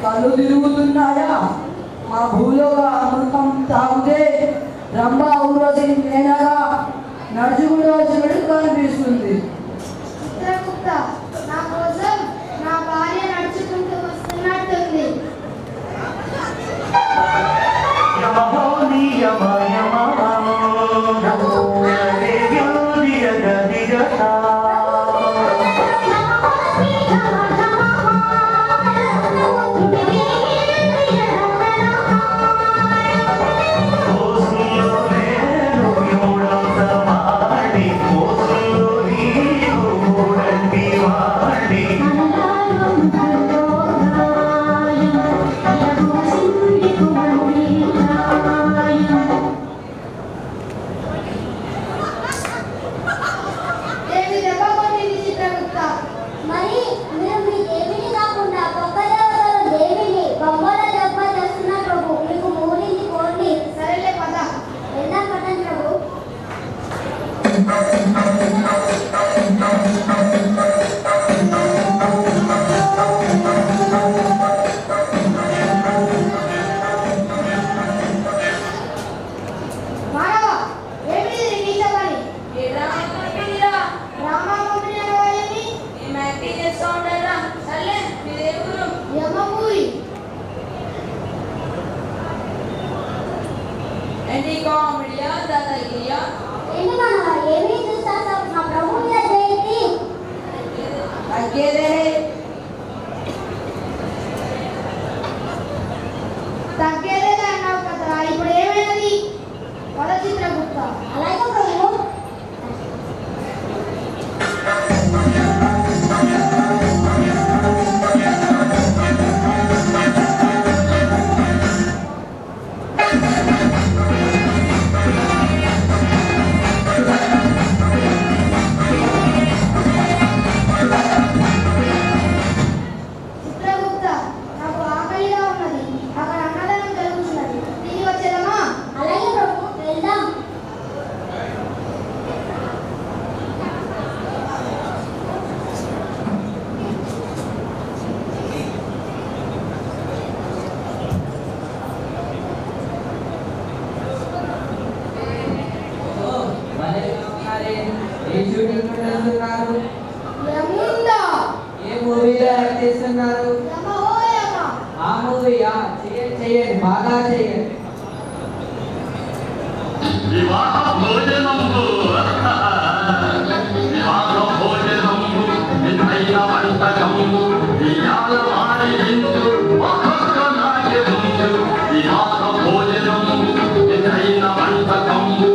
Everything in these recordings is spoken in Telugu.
కళ్ళు తిరుగుతున్నాయా? మా భూలోక అమృతం తాగితే రంభా ఊరోజు నేనగా నడుచుకుంటూ వచ్చినట్టు కనిపిస్తుంది. నా కోసం నా భార్య నడుచుకుంటూ వస్తున్నట్టుంది. వివాహ భోజనంబు వివాహ భోజనంబు నిన్నైన వంటకంబు ఇయాల మారి ఇందు ఒక్కొక్క నాట్యముందు వివాహ భోజనంబు నిన్నైన వంటకంబు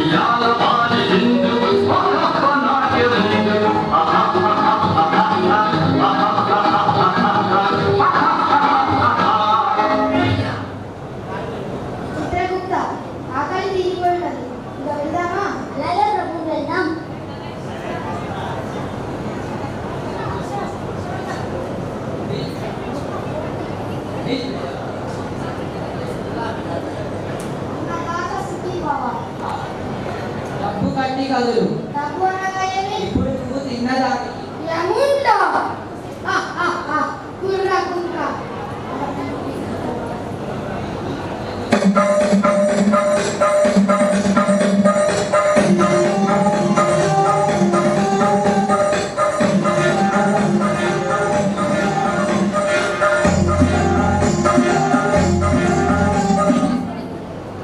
ఇయాల మారి ఇందు ఒక్కొక్క నాట్యముందు చిత్రగుప్త ఆకలి తీరిపోయినది ఇక వెళ్దామా? అలాగే ప్రభు వెళ్దాం. అన్నదాత సుఖీ భవ. డబ్బు కట్టి కదులు. డబ్బు అనగా ఏమి? ఇప్పుడు నువ్వు తిన్నదానికి ఏముందో? కుర్రా కుర్రా.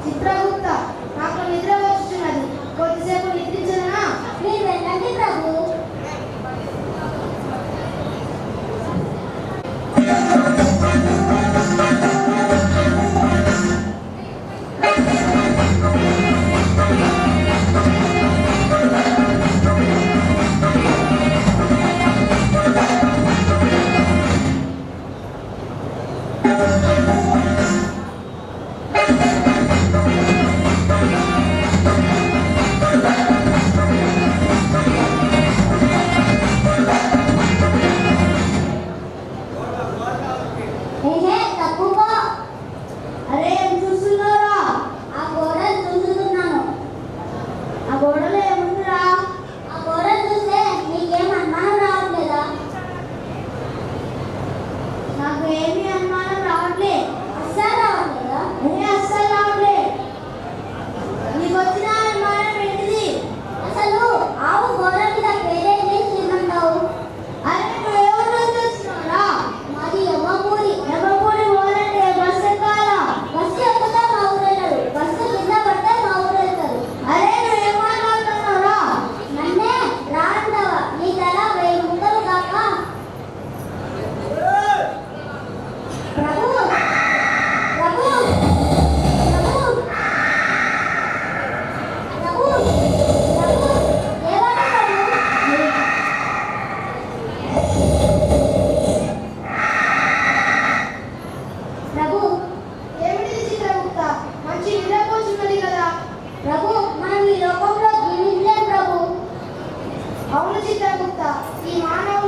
చిత్రగుప్త నాకు నిద్ర వచ్చుచున్నది. కొద్దిసేపు నిద్రించనా? మీరు వెళ్ళండి ప్రభు. ఏహే తప్పుకో. అరే ఏం చూస్తున్నారా? ఆ గోడలు చూస్తున్నాను. ఆ గోడలో ఏముందిరా? ఆ గోడలు చూస్తే నీకేం అనుమానం రావట్లేదా? నాకు ఏమీ అనుమానం రావట్లే. అస్సలు రావట్లేదా? అస్సలు రావట్లే. నీకు వచ్చిన అనుమానం ఏంటిది? అసలు ఆవు గోడ మీద పేరేం చేసి ఇమ్మంటావు? అరే నువ్వు ఎవరి నుంచి వచ్చినావురా? మాది యవ్వపూరి. ఎవరి పోవాలంటే బస్సు ఎక్కాలా? బస్సు ఎక్కితే మా ఊరు వెళ్ళరు. బస్సు కింద పడితే మా ఊరు వెళ్తారు. అరే నువ్వు ఏం మాట్లాడుతున్నావురా? నన్నే రాండవా నీ తల 1000 ముక్కలు కాక. ప్రభు ప్రభు ప్రభు ప్రభు ప్రభు ఏమంటారు ప్రభు? ప్రభు ఏమిటిది చిత్రగుప్త? మంచి నిద్రపోతున్నది కదా. ప్రభు మనం ఈ లోకంలో జీవించలేం ప్రభు. అవును చిత్రగుప్త, ఈ మానవ